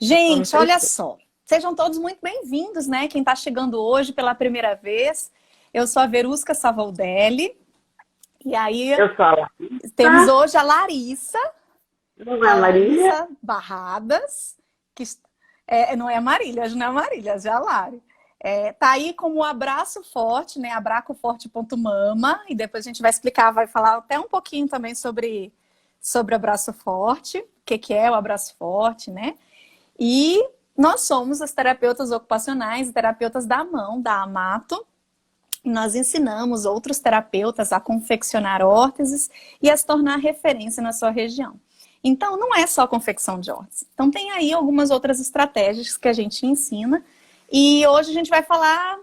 Vamos Gente, olha fechar. só. Sejam todos muito bem-vindos, né? Quem está chegando hoje pela primeira vez. Eu sou a Verusca Savoldelli. E aí, Eu sou a temos Larissa, hoje a Larissa, não é a a Marília? Larissa Barradas, que não é a Marília, hoje não é a Marília, já é a Lari. Tá aí com o Abraço Forte, né? Abracoforte.mama. E depois a gente vai explicar, vai falar até um pouquinho também sobre o Abraço Forte, o que é o Abraço Forte, né? E nós somos as terapeutas ocupacionais e terapeutas da mão, da Amato. Nós ensinamos outros terapeutas a confeccionar órteses e a se tornar referência na sua região. Então, não é só confecção de órteses. Então, tem aí algumas outras estratégias que a gente ensina. E hoje a gente vai falar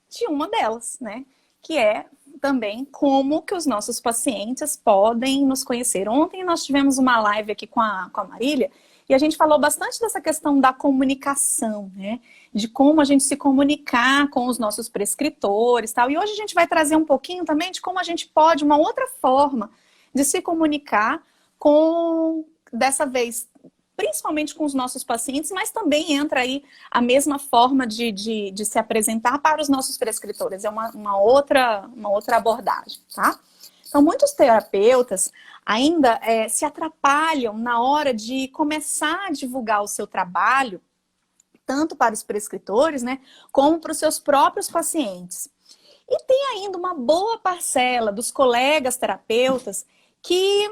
de uma delas, né? Que é também como que os nossos pacientes podem nos conhecer. Ontem nós tivemos uma live aqui com a Marília e a gente falou bastante dessa questão da comunicação, né? De como a gente se comunicar com os nossos prescritores e tal. E hoje a gente vai trazer um pouquinho também de como a gente pode, uma outra forma de se comunicar com, dessa vez, principalmente com os nossos pacientes, mas também entra aí a mesma forma de se apresentar para os nossos prescritores. É uma outra abordagem, tá? Então, muitos terapeutas ainda se atrapalham na hora de começar a divulgar o seu trabalho, tanto para os prescritores, né, como para os seus próprios pacientes. E tem ainda uma boa parcela dos colegas terapeutas que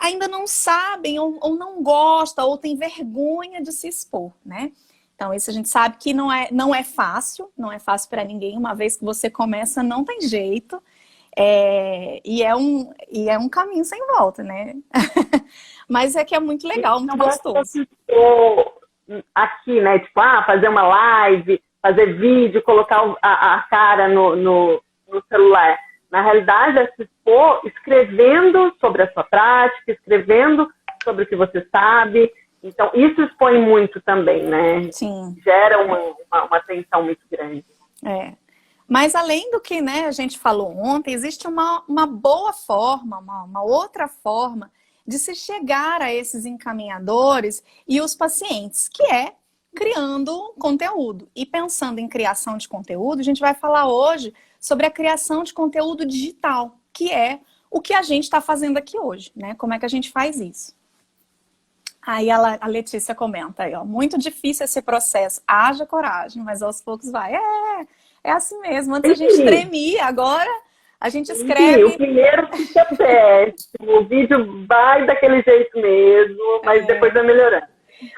ainda não sabem ou não gostam ou tem vergonha de se expor, né? Então, isso a gente sabe que não é fácil para ninguém. Uma vez que você começa, não tem jeito. E é um caminho sem volta, né? Mas é que é muito legal, muito Não é só gostoso. que estou aqui, né? Tipo, fazer uma live, fazer vídeo, colocar a cara no celular. Na realidade, é se expor escrevendo sobre a sua prática, escrevendo sobre o que você sabe. Então, isso expõe muito também, né? Sim. Gera uma tensão muito grande. Mas além do que, né, a gente falou ontem, existe uma boa forma, uma outra forma de se chegar a esses encaminhadores e os pacientes, que é criando conteúdo. E pensando em criação de conteúdo, a gente vai falar hoje sobre a criação de conteúdo digital, que é o que a gente está fazendo aqui hoje, né? Como é que a gente faz isso? Aí a Letícia comenta aí, ó, muito difícil esse processo, haja coragem, mas aos poucos vai. É assim mesmo, antes a gente tremia, agora a gente escreve... O primeiro fica péssimo, o vídeo vai daquele jeito mesmo, mas depois vai melhorando.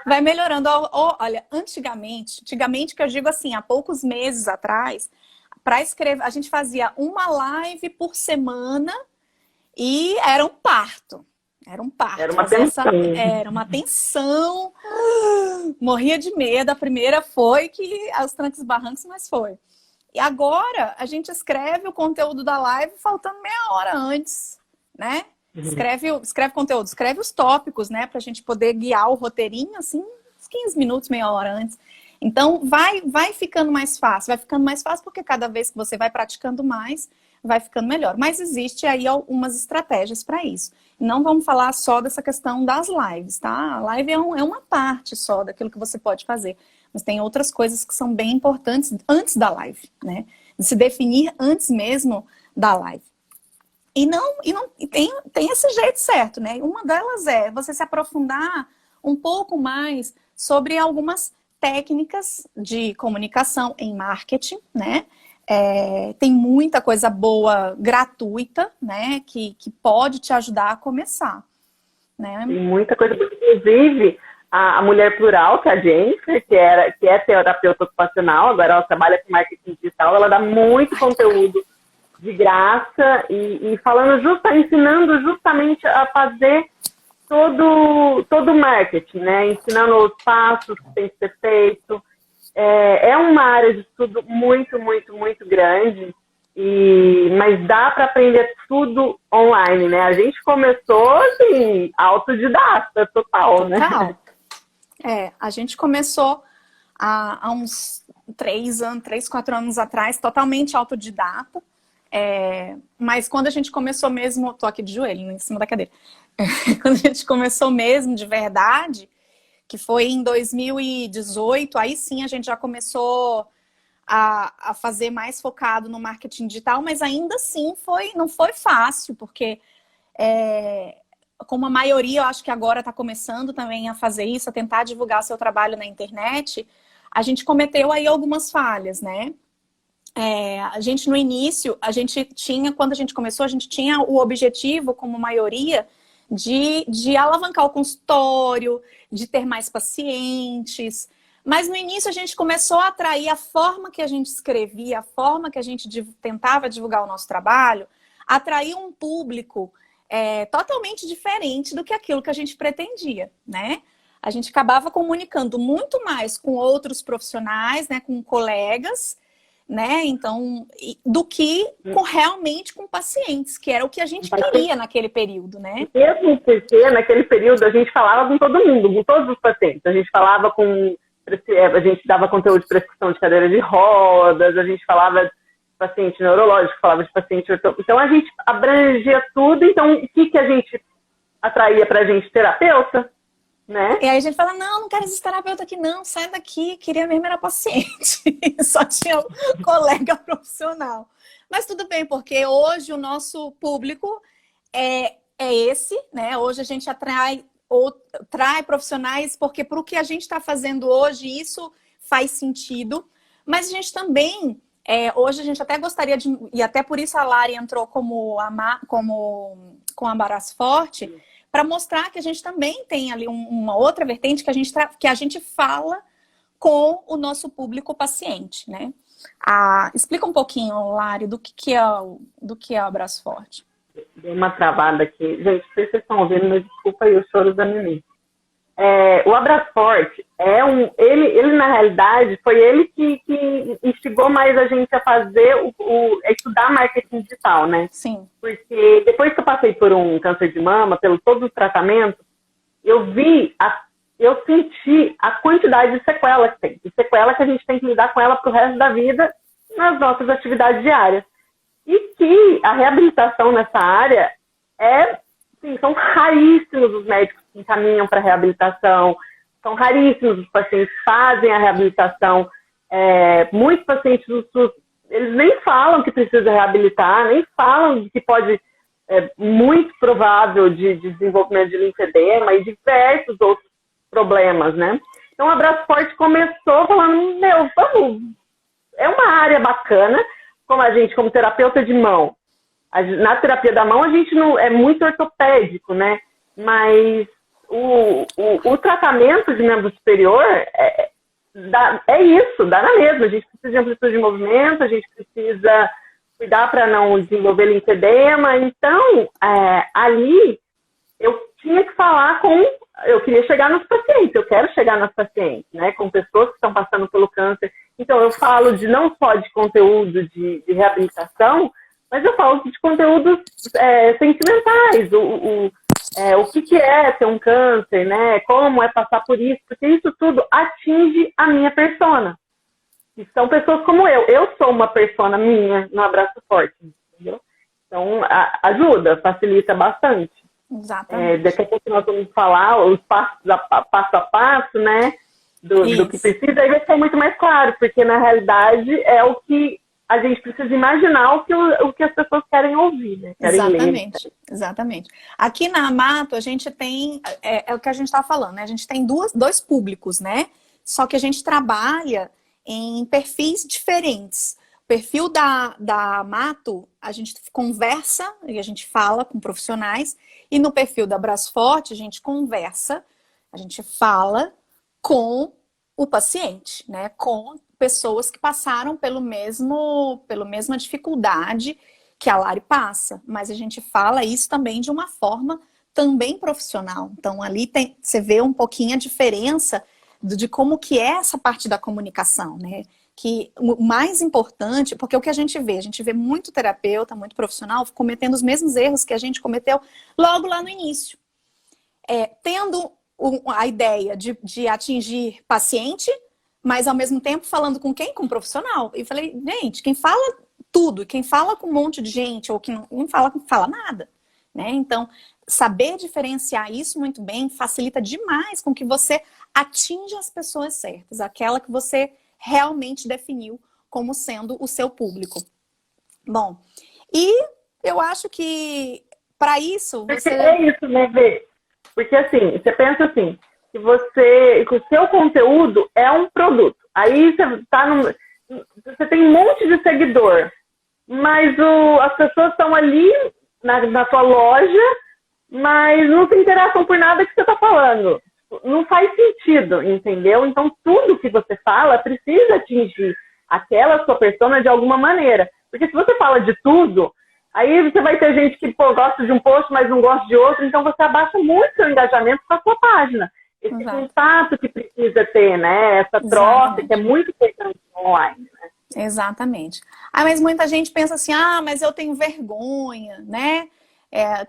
Vai melhorando. Olha, antigamente que eu digo assim, há poucos meses atrás, para escrever, a gente fazia uma live por semana e era um parto. Era um parto. Era uma tensão. Era uma tensão. Morria de medo. A primeira foi que aos trancos e barrancos, mas foi. E agora a gente escreve o conteúdo da live faltando meia hora antes, né? Escreve conteúdo, escreve os tópicos, né? Pra gente poder guiar o roteirinho, assim, uns 15 minutos, meia hora antes. Então, vai ficando mais fácil. Vai ficando mais fácil porque cada vez que você vai praticando mais, vai ficando melhor. Mas existe aí algumas estratégias para isso. Não vamos falar só dessa questão das lives, tá? A live é uma parte só daquilo que você pode fazer. Mas tem outras coisas que são bem importantes antes da live, né? De se definir antes mesmo da live. E tem esse jeito certo, né? Uma delas é você se aprofundar um pouco mais sobre algumas técnicas de comunicação em marketing, né? Tem muita coisa boa, gratuita, né? Que pode te ajudar a começar, né? Tem muita coisa, inclusive a Mulher Plural, que é a Jennifer, que é terapeuta ocupacional, agora ela trabalha com marketing digital, ela dá muito conteúdo de graça e ensinando justamente a fazer todo o marketing, né? Ensinando os passos que tem que ser feito. É uma área de estudo muito, muito, muito grande, mas dá para aprender tudo online, né? A gente começou, assim, autodidata, total, né? Total. A gente começou há uns 3, 4 anos atrás, totalmente autodidata. Mas quando a gente começou mesmo, tô aqui de joelho, em cima da cadeira. Quando a gente começou mesmo, de verdade, que foi em 2018, aí sim a gente já começou a fazer mais focado no marketing digital, mas ainda assim não foi fácil, porque como a maioria, eu acho que agora está começando também a fazer isso, a tentar divulgar seu trabalho na internet, a gente cometeu aí algumas falhas, né? A gente no início, quando a gente começou, a gente tinha o objetivo, como maioria, de alavancar o consultório, de ter mais pacientes. Mas no início a gente começou a atrair a forma que a gente escrevia, a forma que a gente tentava divulgar o nosso trabalho, atrair um público totalmente diferente do que aquilo que a gente pretendia, né? A gente acabava comunicando muito mais com outros profissionais, né, com colegas, né? Então, do que realmente com pacientes, que era o que a gente queria naquele período, né? Mesmo porque naquele período a gente falava com todo mundo, com todos os pacientes. A gente falava a gente dava conteúdo de prescrição de cadeira de rodas, a gente falava de paciente neurológico, falava de paciente ortopédico. Então a gente abrangia tudo. Então o que a gente atraía pra gente? Terapeuta, né? E aí a gente fala, não quero esse terapeuta aqui não, sai daqui, queria mesmo era paciente. Só tinha um colega profissional. Mas tudo bem, porque hoje o nosso público é esse, né? Hoje a gente atrai profissionais, porque para o que a gente está fazendo hoje, isso faz sentido. Mas a gente também, hoje a gente até gostaria de, e até por isso a Lari entrou com a Abraço Forte, para mostrar que a gente também tem ali uma outra vertente que a gente fala com o nosso público paciente, né? Explica um pouquinho, Lari, do que é o Abraço Forte. Dei uma travada aqui. Gente, não sei se vocês estão ouvindo, mas desculpa aí o choro da Nenê. O Abraço Forte ele na realidade foi ele que instigou mais a gente a fazer a estudar marketing digital, né? Sim. Porque depois que eu passei por um câncer de mama, pelo todos os tratamentos, eu senti a quantidade de sequela que tem. De sequela que a gente tem que lidar com ela pro resto da vida nas nossas atividades diárias. E que a reabilitação nessa área são raríssimos os médicos que encaminham para reabilitação, são raríssimos os pacientes que fazem a reabilitação. Muitos pacientes do SUS, eles nem falam que precisa reabilitar, nem falam que pode, muito provável de desenvolvimento de linfedema e diversos outros problemas, né? Então, o Abraço Forte começou falando, é uma área bacana, como a gente, como terapeuta de mão. Na terapia da mão, a gente não é muito ortopédico, né? Mas o tratamento de membro superior isso, dá na mesma. A gente precisa de amplitude de movimento, a gente precisa cuidar para não desenvolver linfedema. Então, ali, eu tinha que falar eu queria chegar nos pacientes, eu quero chegar nas pacientes, né? Com pessoas que estão passando pelo câncer. Então, eu falo não só de conteúdo de reabilitação, mas eu falo de conteúdos sentimentais, o que é ter um câncer, né? Como é passar por isso, porque isso tudo atinge a minha persona. E são pessoas como eu. Eu sou uma persona minha no Abraço Forte, entendeu? Então, ajuda, facilita bastante. Exatamente. Daqui a pouco nós vamos falar os passos passo a passo, né? Do que precisa, aí vai ser muito mais claro, porque na realidade é o que a gente precisa imaginar o que as pessoas querem ouvir, né? Querem ler. Exatamente. Aqui na Amato, a gente tem, o que a gente está falando, né? A gente tem dois públicos, né? Só que a gente trabalha em perfis diferentes. O perfil da Amato, a gente conversa e a gente fala com profissionais, e no perfil da Abraço Forte, a gente conversa, a gente fala com o paciente, né? Com pessoas que passaram pela mesma dificuldade que a Lari passa, mas a gente fala isso também de uma forma também profissional. Então ali você vê um pouquinho a diferença de como que é essa parte da comunicação, né? Que o mais importante, porque o que a gente vê muito terapeuta, muito profissional cometendo os mesmos erros que a gente cometeu logo lá no início. Tendo a ideia de atingir paciente, mas ao mesmo tempo falando com quem? Com um profissional. E falei, gente, quem fala tudo, quem fala com um monte de gente, ou quem não fala nada, né? Então, saber diferenciar isso muito bem facilita demais com que você atinja as pessoas certas, aquela que você realmente definiu como sendo o seu público. Bom, e eu acho que para isso você... É isso, né, Vê? Porque assim, você pensa assim, que o seu conteúdo é um produto. Aí você tem um monte de seguidor, mas as pessoas estão ali na sua loja, mas não se interessam por nada que você está falando. Não faz sentido, entendeu? Então, tudo que você fala precisa atingir aquela sua persona de alguma maneira. Porque se você fala de tudo, aí você vai ter gente que gosta de um post, mas não gosta de outro, então você abaixa muito seu engajamento com a sua página. Esse contato que precisa ter, né? Essa troca que é muito importante online, né? Exatamente. Mas muita gente pensa assim, mas eu tenho vergonha, né?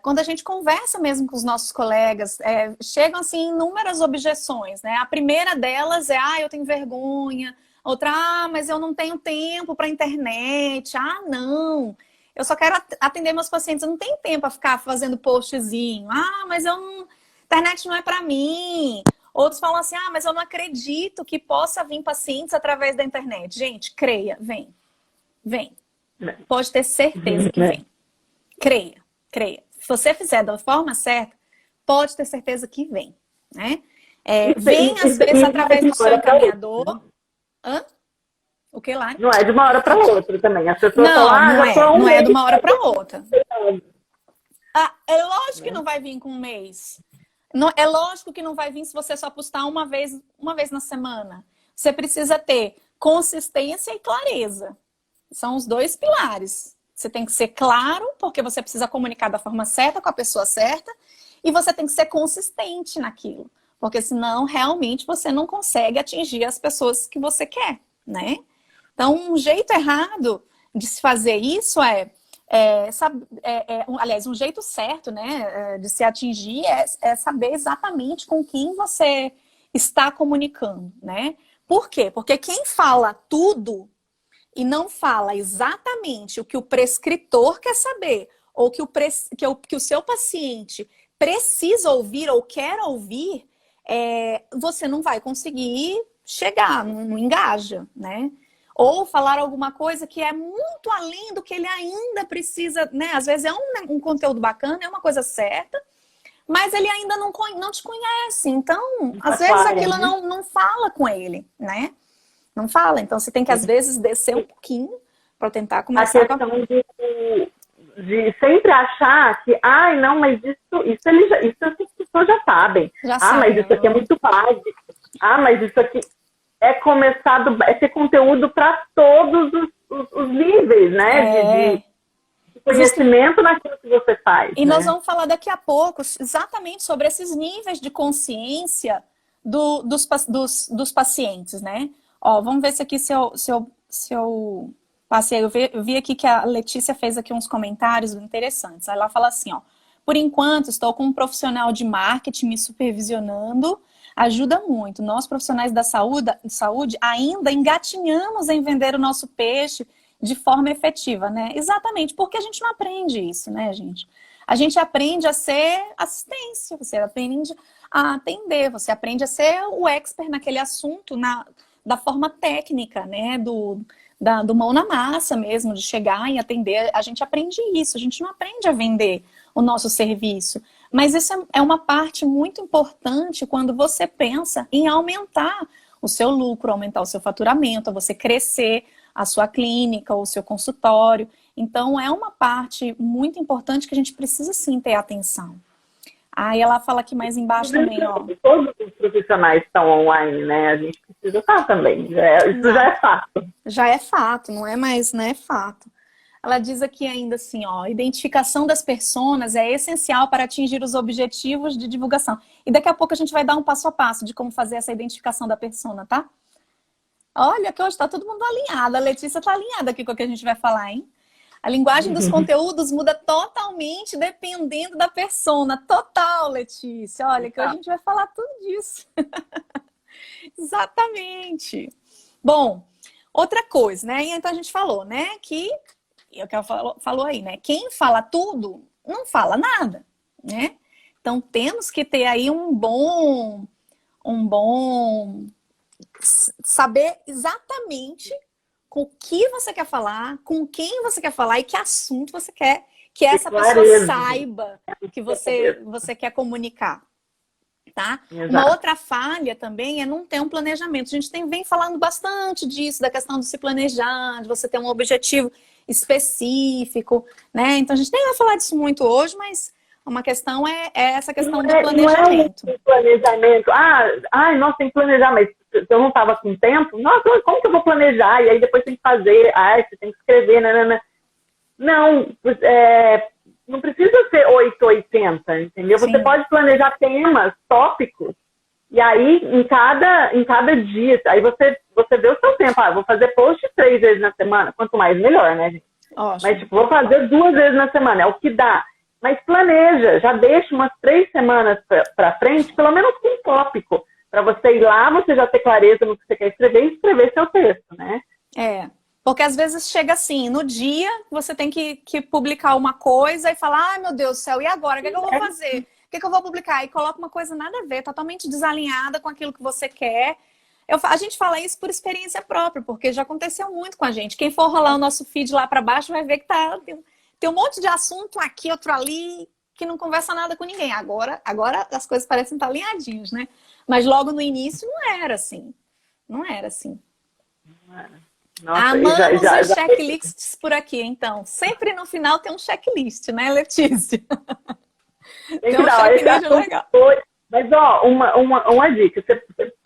Quando a gente conversa mesmo com os nossos colegas, chegam assim inúmeras objeções, né? A primeira delas é, eu tenho vergonha. Outra, mas eu não tenho tempo para internet. Não, eu só quero atender meus pacientes, eu não tenho tempo para ficar fazendo postzinho. Mas internet não é para mim. Outros falam assim, mas eu não acredito que possa vir pacientes através da internet. Gente, creia, vem. Pode ter certeza que vem. Creia. Se você fizer da forma certa, pode ter certeza que vem, né? Vem, às vezes, através do seu encaminhador. O que, Lari? Não é de uma hora para outra também. As pessoas falam, não é de uma hora para outra. É lógico que não vai vir com um mês. É lógico que não vai vir se você só postar uma vez na semana. Você precisa ter consistência e clareza. São os dois pilares. Você tem que ser claro, porque você precisa comunicar da forma certa, com a pessoa certa, e você tem que ser consistente naquilo. Porque senão, realmente, você não consegue atingir as pessoas que você quer, né? Então, um jeito errado de se fazer isso aliás, um jeito certo, né, de se atingir é saber exatamente com quem você está comunicando, né? Por quê? Porque quem fala tudo e não fala exatamente o que o prescritor quer saber, ou que o seu paciente precisa ouvir ou quer ouvir, você não vai conseguir chegar, não engaja, né? Ou falar alguma coisa que é muito além do que ele ainda precisa, né? Às vezes é um conteúdo bacana, é uma coisa certa, mas ele ainda não te conhece. Então, às vezes aquilo não fala com ele, né? Não fala. Então, você tem que, às vezes, descer um pouquinho para tentar começar a questão de sempre achar que, não, mas isso as pessoas já sabem. Mas isso aqui é muito básico. Mas isso aqui é ter conteúdo para todos os níveis, né? De conhecimento naquilo que você faz. E nós vamos falar daqui a pouco exatamente sobre esses níveis de consciência dos pacientes, né? Vamos ver se aqui se eu passei. Eu vi aqui que a Letícia fez aqui uns comentários interessantes. Aí ela fala assim, por enquanto estou com um profissional de marketing me supervisionando, ajuda muito. Nós, profissionais da saúde, ainda engatinhamos em vender o nosso peixe de forma efetiva, né? Exatamente, porque a gente não aprende isso, né, gente? A gente aprende a ser assistência, você aprende a atender, você aprende a ser o expert naquele assunto, da forma técnica, né? Do mão na massa mesmo, de chegar e atender. A gente aprende isso, a gente não aprende a vender o nosso serviço. Mas isso é uma parte muito importante quando você pensa em aumentar o seu lucro, aumentar o seu faturamento, você crescer a sua clínica ou o seu consultório. Então, é uma parte muito importante que a gente precisa sim ter atenção. Aí ela fala aqui mais embaixo também, Todos os profissionais estão online, né? A gente precisa estar também. Isso já é fato. Já é fato, não é mais, né? É fato. Ela diz aqui ainda assim, identificação das personas é essencial para atingir os objetivos de divulgação. E daqui a pouco a gente vai dar um passo a passo de como fazer essa identificação da persona, tá? Olha que hoje está todo mundo alinhado. A Letícia está alinhada aqui com o que a gente vai falar, hein? A linguagem dos conteúdos muda totalmente dependendo da persona. Total, Letícia. Olha, que hoje a gente vai falar tudo disso. Exatamente. Bom, outra coisa, né? Então a gente falou, né? Que o que ela falou aí, né? Quem fala tudo, não fala nada, né? Então, temos que ter aí um bom saber exatamente com o que você quer falar, com quem você quer falar e que assunto você quer que essa pessoa saiba que você quer comunicar. Tá? Uma outra falha também é não ter um planejamento. A gente vem falando bastante disso, da questão de se planejar, de você ter um objetivo específico, né? Então a gente nem vai falar disso muito hoje, mas uma questão é essa questão do planejamento. Não é um planejamento. Nossa, tem que planejar, mas se eu não estava com tempo, nossa, como que eu vou planejar? E aí depois tem que fazer, você tem que escrever, nanana. Não, não precisa ser 880, entendeu? Sim. Você pode planejar temas, tópicos, e aí em cada dia, aí você vê o seu tempo. Vou fazer post 3 vezes na semana, quanto mais melhor, né, gente? Ótimo. Mas vou fazer 2 vezes na semana, é o que dá. Mas planeja, já deixa umas 3 semanas para frente, pelo menos com um tópico, para você ir lá, você já ter clareza no que você quer escrever e escrever seu texto, né? Porque às vezes chega assim, no dia você tem que publicar uma coisa e falar, meu Deus do céu, e agora? O que eu vou fazer? O que eu vou publicar? E coloca uma coisa nada a ver, totalmente desalinhada com aquilo que você quer. A gente fala isso por experiência própria, porque já aconteceu muito com a gente. Quem for rolar o nosso feed lá para baixo vai ver que tem um monte de assunto aqui, outro ali, que não conversa nada com ninguém. Agora as coisas parecem estar alinhadinhas, né? Mas logo no início não era assim. Não era assim. Não era. Nossa, amamos os checklists por aqui, então. Sempre no final tem um checklist, né, Letícia? Tem um checklist legal. Mas, uma dica.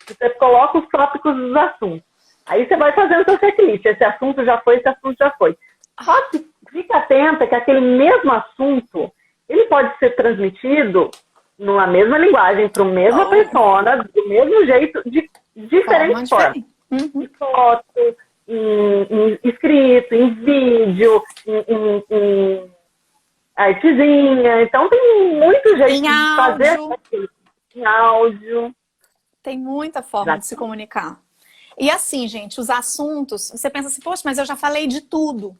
Você coloca os tópicos dos assuntos. Aí você vai fazendo seu checklist. Esse assunto já foi, esse assunto já foi. Só que fica atenta que aquele mesmo assunto, ele pode ser transmitido numa mesma linguagem, para a mesma persona, do mesmo jeito, de diferentes formas. Em foto, em escrito, em vídeo, em artezinha. Então tem muito jeito de fazer aquilo. Em áudio. Tem muita forma de se comunicar. E assim, gente, os assuntos, você pensa assim, poxa, mas eu já falei de tudo.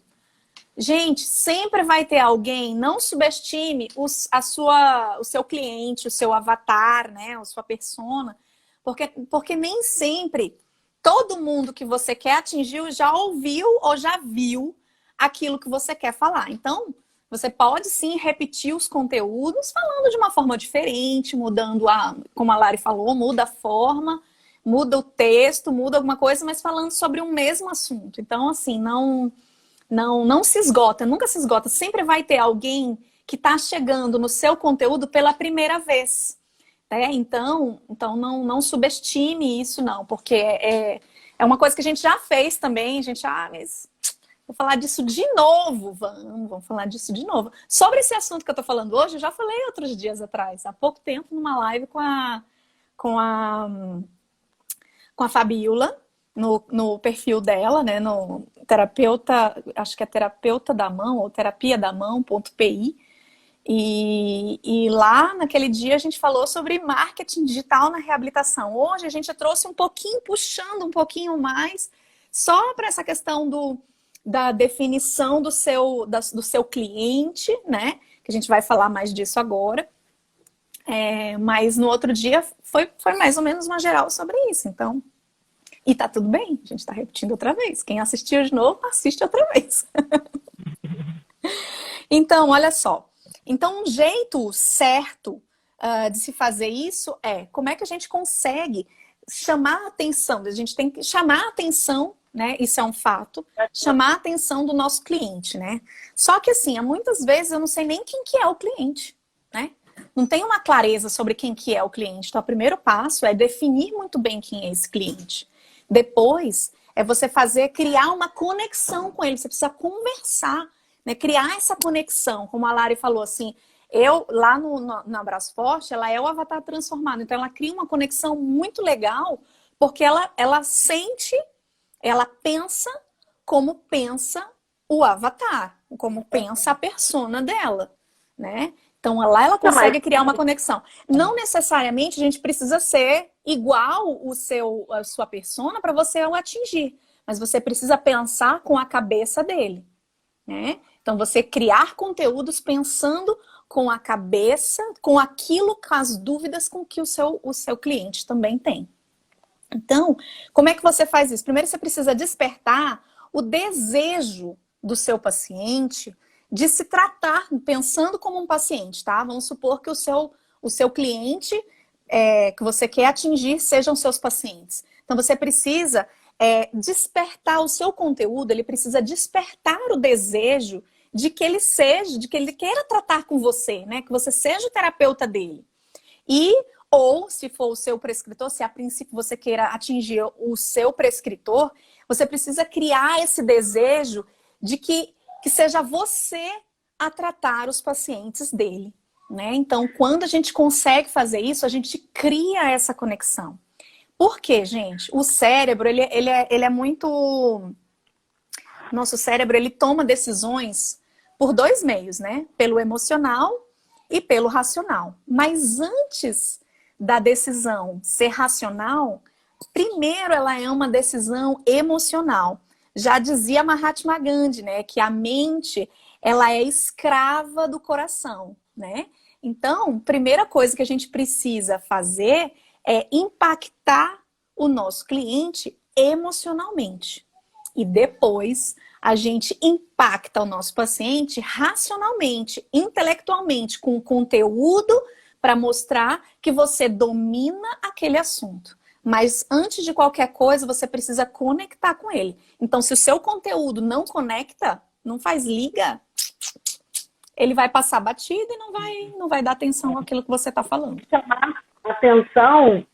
Gente, sempre vai ter alguém, não subestime o seu cliente, o seu avatar, né, a sua persona, porque nem sempre todo mundo que você quer atingir já ouviu ou já viu aquilo que você quer falar. Então, você pode sim repetir os conteúdos falando de uma forma diferente, mudando como a Lari falou, muda a forma, muda o texto, muda alguma coisa, mas falando sobre um mesmo assunto. Então, assim, não se esgota, nunca se esgota. Sempre vai ter alguém que está chegando no seu conteúdo pela primeira vez. Então não subestime isso, não, porque é uma coisa que a gente já fez também. A gente, mas vou falar disso de novo. Vamos falar disso de novo. Sobre esse assunto que eu tô falando hoje, eu já falei outros dias atrás, há pouco tempo, numa live com a Fabiola, no perfil dela, né, no terapeuta, acho que é terapeuta da mão, ou terapia da mão.pi. E lá, naquele dia, a gente falou sobre marketing digital na reabilitação. Hoje, a gente trouxe puxando um pouquinho mais, só para essa questão da definição do seu cliente, né? Que a gente vai falar mais disso agora. Mas no outro dia, foi mais ou menos uma geral sobre isso. Então, e tá tudo bem, a gente tá repetindo outra vez. Quem assistiu de novo, assiste outra vez. Então, olha só. Então, um jeito certo de se fazer isso como é que a gente consegue chamar a atenção. A gente tem que chamar a atenção, né? Isso é um fato. Chamar a atenção do nosso cliente, né? Só que assim, muitas vezes eu não sei nem quem que é o cliente, né? Não tenho uma clareza sobre quem que é o cliente. Então, o primeiro passo é definir muito bem quem é esse cliente. Depois, é você criar uma conexão com ele. Você precisa conversar, né? Criar essa conexão, como a Lari falou, assim, lá no Abraço Forte, ela é o avatar transformado, então ela cria uma conexão muito legal, porque ela sente, ela pensa como pensa o avatar, como pensa a persona dela, né? Então lá ela consegue criar uma conexão. Não necessariamente a gente precisa ser igual a sua persona para você o atingir, mas você precisa pensar com a cabeça dele, né? Então, você criar conteúdos pensando com a cabeça, com aquilo, com as dúvidas com que o seu cliente também tem. Então, como é que você faz isso? Primeiro você precisa despertar o desejo do seu paciente de se tratar pensando como um paciente, tá? Vamos supor que o seu cliente que você quer atingir sejam seus pacientes. Então você precisa despertar o seu conteúdo, ele precisa despertar o desejo de que ele queira tratar com você, né? Que você seja o terapeuta dele. Ou, se for o seu prescritor, se a princípio você queira atingir o seu prescritor, você precisa criar esse desejo de que seja você a tratar os pacientes dele, né? Então, quando a gente consegue fazer isso, a gente cria essa conexão. Por quê, gente? O cérebro, ele é muito... Nosso cérebro, ele toma decisões por dois meios, né? Pelo emocional e pelo racional. Mas antes da decisão ser racional, primeiro ela é uma decisão emocional. Já dizia Mahatma Gandhi, né? Que a mente, ela é escrava do coração, né? Então, primeira coisa que a gente precisa fazer é impactar o nosso cliente emocionalmente. E depois a gente impacta o nosso paciente racionalmente, intelectualmente, com conteúdo para mostrar que você domina aquele assunto. Mas antes de qualquer coisa, você precisa conectar com ele. Então, se o seu conteúdo não conecta, não faz liga, ele vai passar batido e não vai dar atenção àquilo que você está falando. Chamar atenção,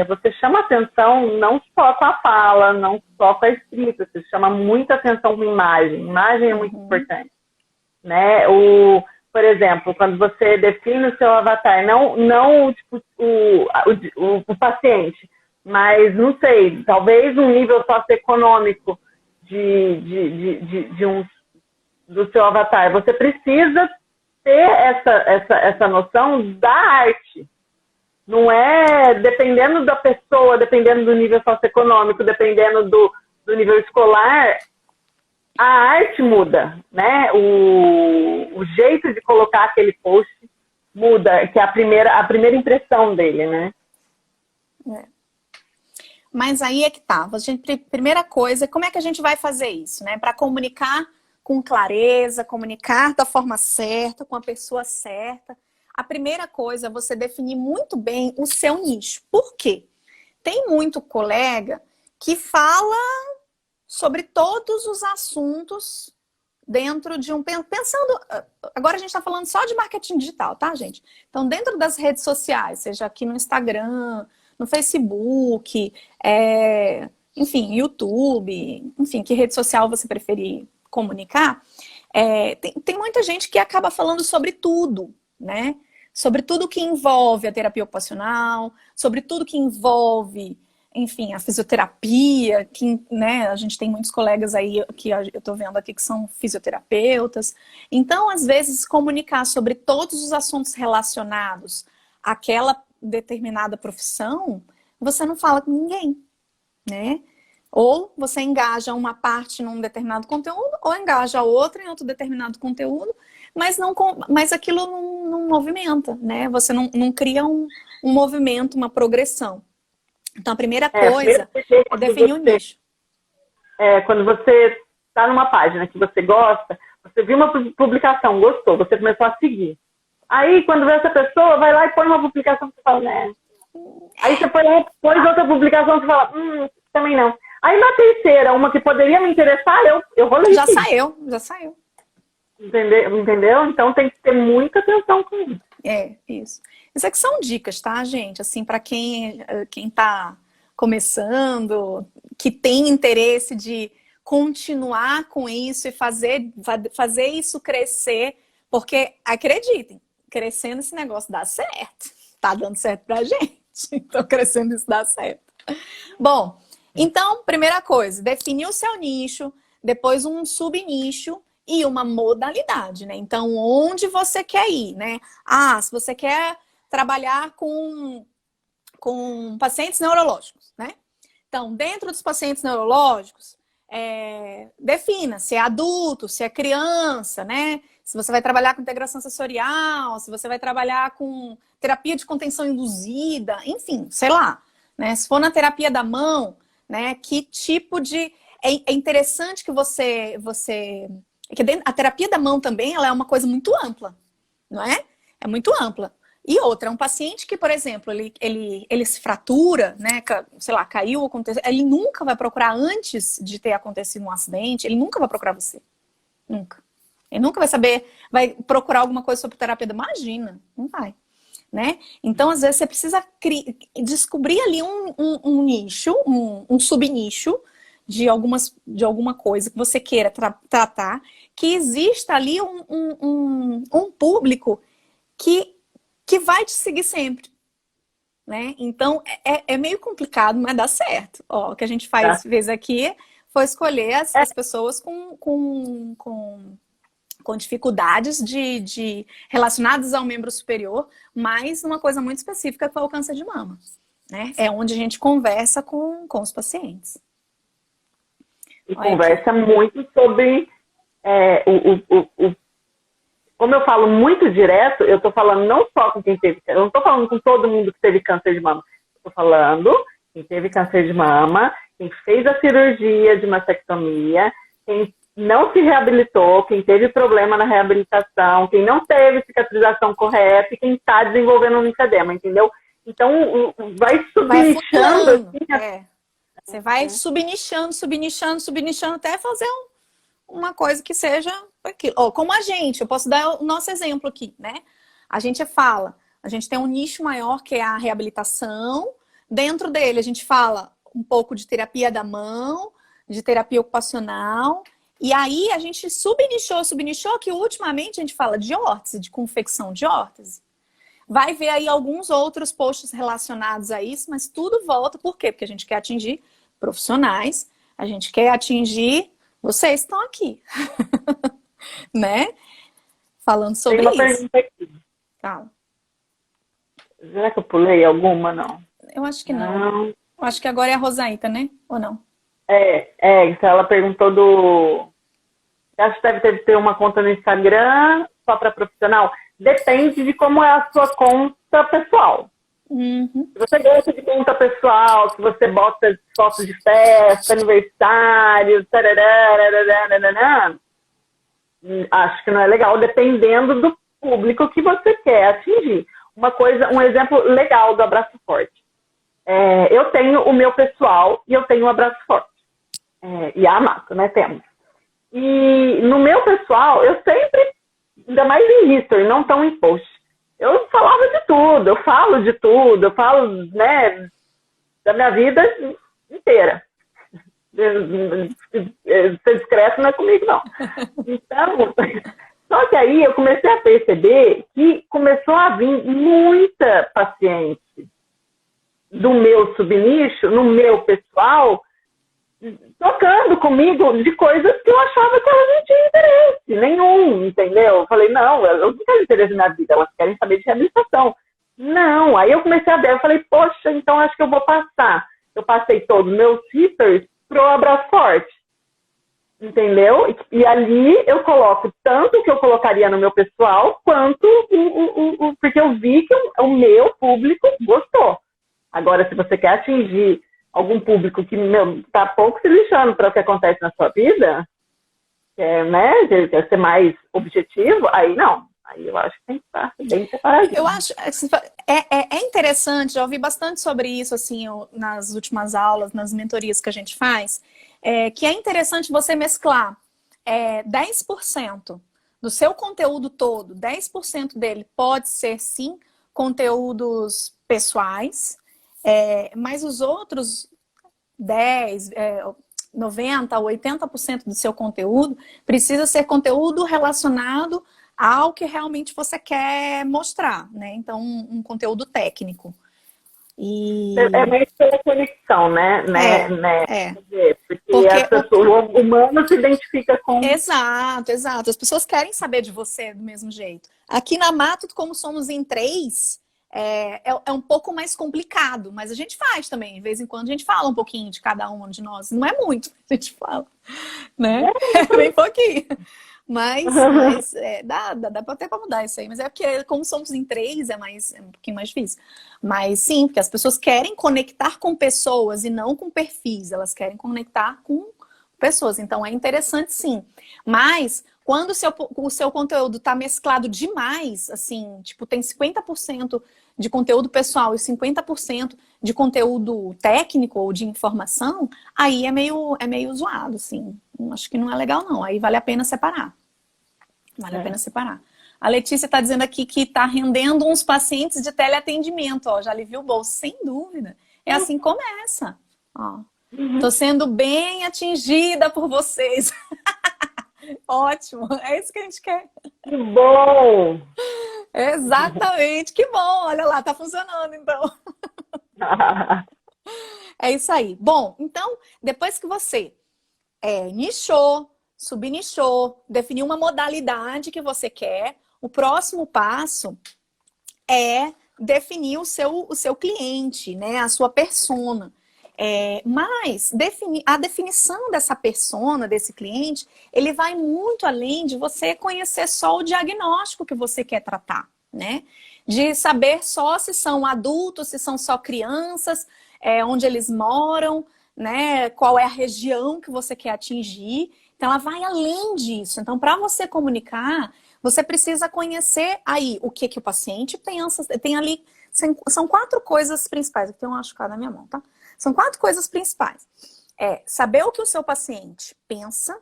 você chama atenção não só com a fala, não só com a escrita, você chama muita atenção com imagem. Imagem é muito importante, né? Por exemplo, quando você define o seu avatar, não tipo, o paciente, mas, não sei, talvez um nível socioeconômico do seu avatar. Você precisa ter essa noção da arte. Não é dependendo da pessoa, dependendo do nível socioeconômico, dependendo do nível escolar, a arte muda, né? O jeito de colocar aquele post muda, que é a primeira impressão dele, né? Mas aí é que tá. Primeira coisa, como é que a gente vai fazer isso, né? Para comunicar com clareza, comunicar da forma certa, com a pessoa certa. A primeira coisa é você definir muito bem o seu nicho. Por quê? Tem muito colega que fala sobre todos os assuntos dentro de pensando... Agora a gente está falando só de marketing digital, tá, gente? Então, dentro das redes sociais, seja aqui no Instagram, no Facebook, enfim, YouTube, enfim, que rede social você preferir comunicar, tem muita gente que acaba falando sobre tudo, né? Sobre tudo que envolve a terapia ocupacional, sobre tudo que envolve, enfim, a fisioterapia, né, a gente tem muitos colegas aí que eu estou vendo aqui que são fisioterapeutas. Então, às vezes, comunicar sobre todos os assuntos relacionados àquela determinada profissão, você não fala com ninguém, né? Ou você engaja uma parte num determinado conteúdo, ou engaja outra em outro determinado conteúdo, mas aquilo não movimenta, né? Você não cria um movimento, uma progressão. Então, a primeira coisa é definir o nicho. Quando você está numa página que você gosta, você viu uma publicação, gostou, você começou a seguir. Aí, quando vê essa pessoa, vai lá e põe uma publicação que você fala, né? Aí você põe outra publicação que você fala, também não. Aí na terceira, uma que poderia me interessar, eu vou ler. Já saiu. Entendeu? Então tem que ter muita atenção com isso. Isso. Isso aqui são dicas, tá, gente? Assim, para quem tá começando, que tem interesse de continuar com isso e fazer isso crescer, porque, acreditem, crescendo esse negócio dá certo. Tá dando certo pra gente. Então, crescendo isso dá certo. Bom, então, primeira coisa, definir o seu nicho, depois um subnicho e uma modalidade, né? Então, onde você quer ir, né? Se você quer trabalhar com pacientes neurológicos, né? Então, dentro dos pacientes neurológicos, defina se é adulto, se é criança, né? se você vai trabalhar com integração sensorial, se você vai trabalhar com terapia de contenção induzida, enfim, sei lá, né? Se for na terapia da mão, né? Que tipo de... É interessante que a terapia da mão também, ela é uma coisa muito ampla, não é? É muito ampla. E outra, um paciente que, por exemplo, ele se fratura, né? Sei lá, caiu, aconteceu, ele nunca vai procurar, antes de ter acontecido um acidente, ele nunca vai procurar você. Nunca. Ele nunca vai saber, vai procurar alguma coisa sobre terapia da mão. Imagina, não vai. Né? Então, às vezes, você precisa descobrir ali um nicho, um subnicho de alguma coisa que você queira tratar, que exista ali um público que vai te seguir sempre. Né? Então, é meio complicado, mas dá certo. Ó, o que a gente fez aqui foi escolher as pessoas com dificuldades relacionadas ao membro superior, mas uma coisa muito específica que é o câncer de mama. Né? É onde a gente conversa com os pacientes. E conversa muito sobre como eu falo muito direto, eu estou falando não só com quem teve, eu não estou falando com todo mundo que teve câncer de mama. Estou falando quem teve câncer de mama, quem fez a cirurgia de mastectomia, quem não se reabilitou, quem teve problema na reabilitação, quem não teve cicatrização correta e quem está desenvolvendo um linfedema, entendeu? Então, vai subnichando. Você vai subnichando até fazer uma coisa que seja aquilo. Como a gente, eu posso dar o nosso exemplo aqui, né? A gente tem um nicho maior que é a reabilitação. Dentro dele, a gente fala um pouco de terapia da mão, de terapia ocupacional. E aí, a gente subnichou, que ultimamente a gente fala de órtese, de confecção de órtese. Vai ver aí alguns outros posts relacionados a isso, mas tudo volta. Por quê? Porque a gente quer atingir profissionais, a gente quer atingir... Vocês estão aqui, né? Falando sobre isso. Tem uma pergunta aqui. Fala. Será que eu pulei alguma, não? Eu acho que não. Eu acho que agora é a Rosaíta, né? Ou não? Então ela perguntou do... Acho que deve ter uma conta no Instagram só para profissional. Depende de como é a sua conta pessoal. Uhum. Se você gosta de conta pessoal, se você bota fotos de festa, aniversário, acho que não é legal, dependendo do público que você quer atingir. Um exemplo legal do Abraço Forte. Eu tenho o meu pessoal e eu tenho o Abraço Forte. E a Amato, né? Temos. E no meu pessoal, eu sempre, ainda mais em history, não tão em post, eu falava de tudo, eu falo, né, da minha vida inteira. Ser discreto não é comigo, não. Então, só que aí eu comecei a perceber que começou a vir muita paciente do meu subnicho, no meu pessoal, tocando comigo de coisas que eu achava que elas não tinham interesse nenhum, entendeu? Eu falei, não, elas não querem interesse na vida, elas querem saber de reabilitação. Não, aí eu comecei a ver, eu falei, poxa, então acho que eu vou passar. Eu passei todos os meus hitters pro Abraço Forte, entendeu? E ali eu coloco tanto o que eu colocaria no meu pessoal, quanto porque eu vi que o meu público gostou. Agora, se você quer atingir algum público que está pouco se lixando para o que acontece na sua vida, quer ser mais objetivo, aí não. Aí eu acho que tem que estar bem separadinho. Eu acho interessante, já ouvi bastante sobre isso assim, nas últimas aulas, nas mentorias que a gente faz, que é interessante você mesclar 10% do seu conteúdo todo, 10% dele pode ser sim conteúdos pessoais, mas os outros 90% a 80% do seu conteúdo precisa ser conteúdo relacionado ao que realmente você quer mostrar, né? Então, um conteúdo técnico. É mais pela conexão, né? Porque o humano se identifica com... Exato. As pessoas querem saber de você do mesmo jeito. Aqui na Mato, como somos em 3, é um pouco mais complicado, mas a gente faz também. De vez em quando a gente fala um pouquinho de cada um de nós. Não é muito, a gente fala, né? É bem pouquinho. Mas dá até para mudar isso aí. Mas é porque, como somos em três, é um pouquinho mais difícil. Mas sim, porque as pessoas querem conectar com pessoas e não com perfis. Elas querem conectar com pessoas. Então é interessante sim. Mas quando o seu conteúdo está mesclado demais, assim, tipo, tem 50% de conteúdo pessoal e 50% de conteúdo técnico ou de informação, aí é meio zoado, assim. Acho que não é legal, não. Aí vale a pena separar. Vale a pena separar. A Letícia está dizendo aqui que está rendendo uns pacientes de teleatendimento, ó. Já aliviou o bolso, sem dúvida. É assim que começa. Ó. Tô sendo bem atingida por vocês. Ótimo, é isso que a gente quer. Que bom! Exatamente, que bom. Olha lá, tá funcionando, então. É isso aí. Bom, então, depois que você nichou, subnichou, definiu uma modalidade que você quer, o próximo passo é definir o seu cliente, né? A sua persona. Mas a definição dessa persona, desse cliente, ele vai muito além de você conhecer só o diagnóstico que você quer tratar, né? De saber só se são adultos, se são só crianças, onde eles moram, né? Qual é a região que você quer atingir. Então, ela vai além disso. Então, para você comunicar, você precisa conhecer aí o que o paciente pensa. Tem ali, são 4 coisas principais. Aqui tem um machucado na minha mão, tá? São 4 coisas principais. Saber o que o seu paciente pensa,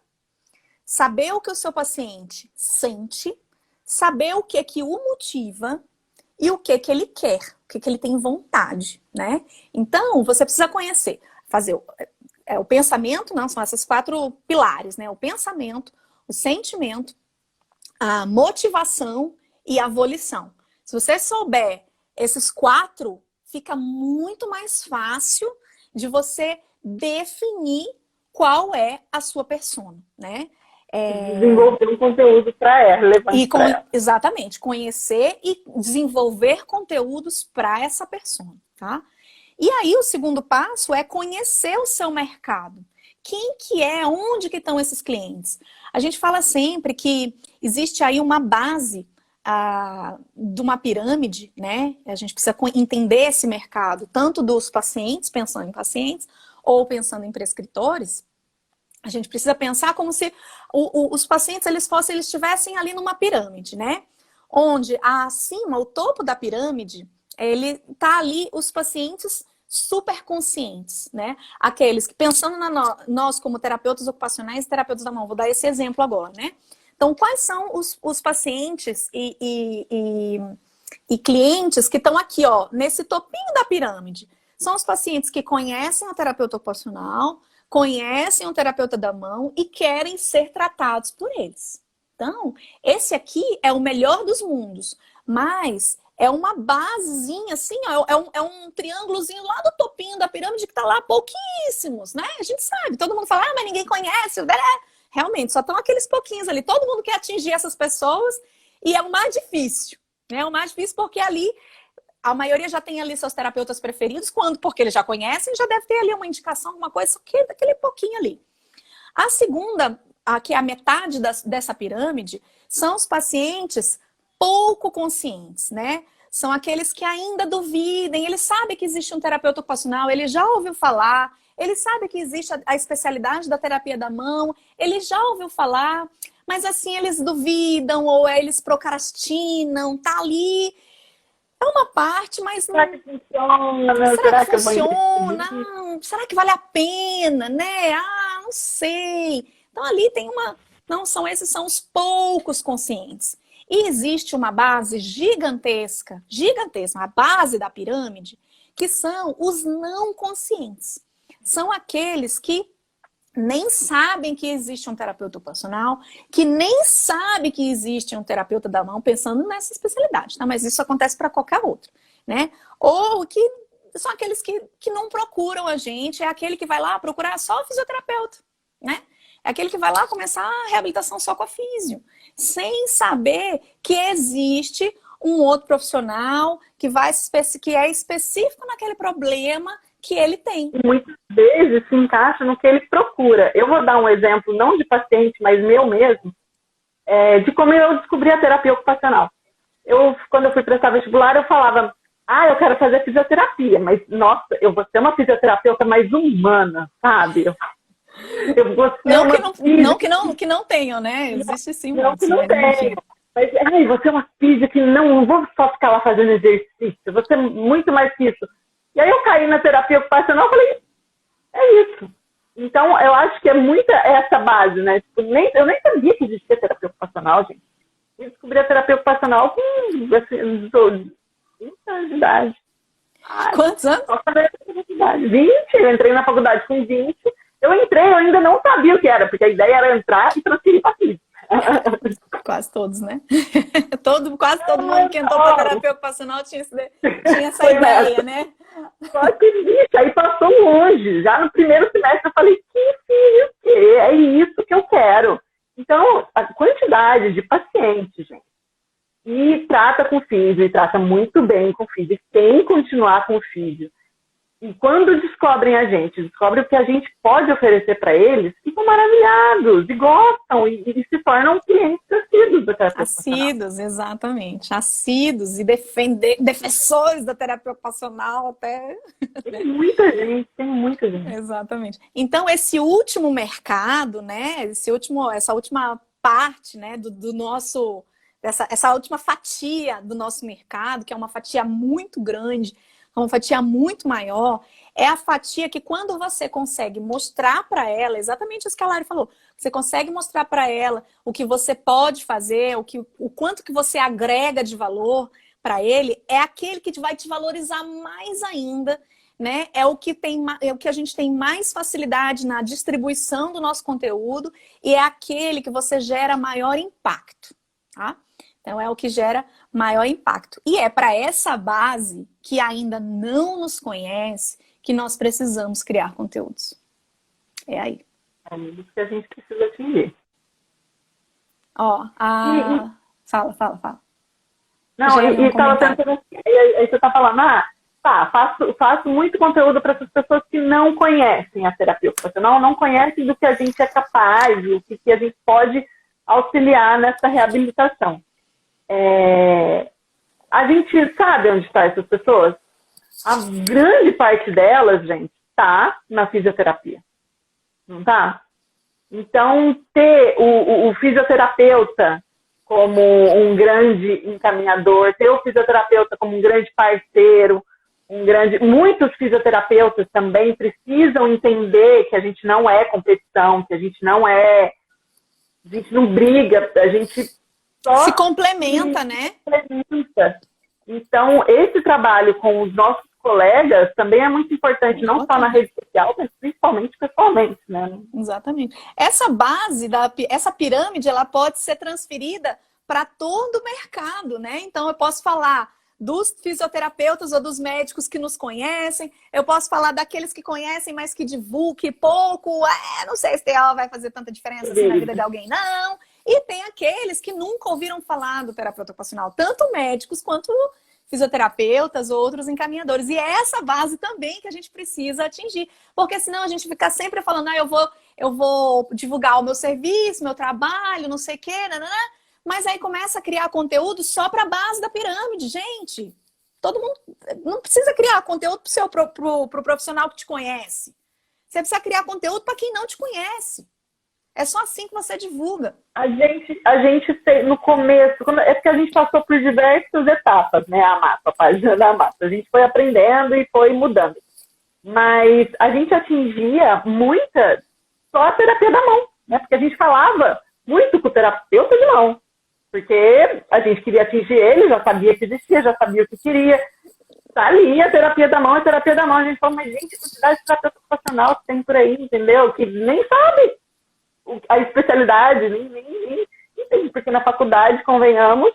saber o que o seu paciente sente, saber o que o motiva e o que ele quer, o que ele tem vontade, né? Então, você precisa conhecer, fazer o pensamento, não, são esses 4 pilares, né? O pensamento, o sentimento, a motivação e a volição. Se você souber esses 4, fica muito mais fácil de você definir qual é a sua persona, né? Desenvolver um conteúdo para ela, relevante para ela. Exatamente, conhecer e desenvolver conteúdos para essa persona, tá? E aí o segundo passo é conhecer o seu mercado. Quem que é, onde que estão esses clientes? A gente fala sempre que existe aí uma base de uma pirâmide, né? A gente precisa entender esse mercado, tanto dos pacientes, pensando em pacientes, ou pensando em prescritores. A gente precisa pensar como se os pacientes eles estivessem ali numa pirâmide, né? Onde acima, o topo da pirâmide, ele tá ali os pacientes super conscientes, né? Aqueles que, pensando nós como terapeutas ocupacionais e terapeutas da mão, vou dar esse exemplo agora, né? Então, quais são os pacientes e clientes que estão aqui, ó, nesse topinho da pirâmide? São os pacientes que conhecem o terapeuta ocupacional, conhecem o terapeuta da mão e querem ser tratados por eles. Então, esse aqui é o melhor dos mundos, mas é uma basezinha, assim, ó, é um triângulozinho lá do topinho da pirâmide que tá lá pouquíssimos, né? A gente sabe, todo mundo fala, mas ninguém conhece. Realmente, só estão aqueles pouquinhos ali. Todo mundo quer atingir essas pessoas e é o mais difícil, né? É o mais difícil porque ali a maioria já tem ali seus terapeutas preferidos, porque eles já conhecem, já deve ter ali uma indicação, alguma coisa, só que daquele pouquinho ali. A segunda, que é a metade dessa pirâmide, são os pacientes pouco conscientes, né? São aqueles que ainda duvidem, ele sabe que existe um terapeuta ocupacional, ele já ouviu falar, ele sabe que existe a especialidade da terapia da mão, ele já ouviu falar, mas assim, eles duvidam ou eles procrastinam, tá ali. É uma parte, mas não... Será que funciona? Será que funciona? Será que vale a pena, né? Não sei. Então ali tem uma... Não, esses são os poucos conscientes. E existe uma base gigantesca, a base da pirâmide, que são os não conscientes. São aqueles que nem sabem que existe um terapeuta ocupacional, que nem sabe que existe um terapeuta da mão, pensando nessa especialidade, tá? Mas isso acontece para qualquer outro, né? Ou que são aqueles que não procuram a gente, é aquele que vai lá procurar só o fisioterapeuta, né? É aquele que vai lá começar a reabilitação só com a físio, sem saber que existe um outro profissional que que é específico naquele problema que ele tem. Muitas vezes se encaixa no que ele procura. Eu vou dar um exemplo, não de paciente, mas meu mesmo, de como eu descobri a terapia ocupacional. Quando eu fui prestar vestibular, eu falava, eu quero fazer fisioterapia, mas, nossa, eu vou ser uma fisioterapeuta mais humana, sabe? Eu vou ser que não tenham, né? Existe sim. Não que não tenham. Mas, você é uma física que não vou só ficar lá fazendo exercício, vou ser muito mais que isso. E aí eu caí na terapia ocupacional e falei, é isso. Então, eu acho que é muita essa base, né? Tipo, eu nem sabia que existia terapia ocupacional, gente. Eu descobri a terapia ocupacional com, assim, 20 anos de idade. Quantos anos? 20. Eu entrei na faculdade com 20. Eu ainda não sabia o que era, porque a ideia era entrar e transferir para física. Quase todos, né? Quase todo mundo que entrou para terapia ocupacional tinha essa ideia, né? Só que, bicho, aí passou longe. Já no primeiro semestre eu falei, é isso que eu quero. Então, a quantidade de pacientes, gente, e trata com físio, e trata muito bem com físio, e tem que continuar com o físio. E quando descobrem a gente, descobrem o que a gente pode oferecer para eles, ficam maravilhados e gostam e se tornam clientes assíduos da terapia ocupacional. Assíduos, exatamente. Assíduos e defensores da terapia ocupacional até... Tem muita gente. Exatamente. Então, esse último mercado, né? Essa última parte, né, do nosso... Essa última fatia do nosso mercado, que é uma fatia muito grande, uma fatia muito maior, é a fatia que quando você consegue mostrar para ela, exatamente isso que a Lari falou, você consegue mostrar para ela o que você pode fazer, o quanto que você agrega de valor para ele, é aquele que vai te valorizar mais ainda, né? É o que a gente tem mais facilidade na distribuição do nosso conteúdo e é aquele que você gera maior impacto, tá? Então, é o que gera maior impacto. E é para essa base que ainda não nos conhece que nós precisamos criar conteúdos. É aí. É isso que a gente precisa atingir. Fala. Não, e estava pensando assim, aí você está falando, faço muito conteúdo para essas pessoas que não conhecem a terapia ocupacional, não conhecem do que a gente é capaz, o que a gente pode auxiliar nessa reabilitação. A gente sabe onde estão essas pessoas? A grande parte delas, gente, está na fisioterapia. Não tá? Então, ter o fisioterapeuta como um grande encaminhador, ter o fisioterapeuta como um grande parceiro, muitos fisioterapeutas também precisam entender que a gente não é competição, que a gente não briga, a gente só se complementa, né? Então, esse trabalho com os nossos colegas também é muito importante, não só na rede social, mas principalmente pessoalmente, né? Exatamente. Essa base, essa pirâmide, ela pode ser transferida para todo o mercado, né? Então, eu posso falar dos fisioterapeutas ou dos médicos que nos conhecem, eu posso falar daqueles que conhecem, mas que divulguem pouco, não sei se vai fazer tanta diferença assim na vida de alguém, não. E tem aqueles que nunca ouviram falar do terapeuta ocupacional, tanto médicos quanto fisioterapeutas ou outros encaminhadores. E é essa base também que a gente precisa atingir. Porque senão a gente fica sempre falando, eu vou divulgar o meu serviço, meu trabalho, não sei o quê, mas aí começa a criar conteúdo só para a base da pirâmide, gente. Todo mundo não precisa criar conteúdo pro profissional que te conhece. Você precisa criar conteúdo para quem não te conhece. É só assim que você divulga. A gente no começo, é porque a gente passou por diversas etapas, né? A página da massa. A gente foi aprendendo e foi mudando. Mas a gente atingia só a terapia da mão, né? Porque a gente falava muito com o terapeuta de mão. Porque a gente queria atingir ele, já sabia que existia, já sabia o que queria. Tá ali a terapia da mão, a terapia da mão. A gente falou, mas gente, a quantidade de terapeuta ocupacional que tem por aí, entendeu? Que nem sabe a especialidade, nem entende, porque na faculdade, convenhamos,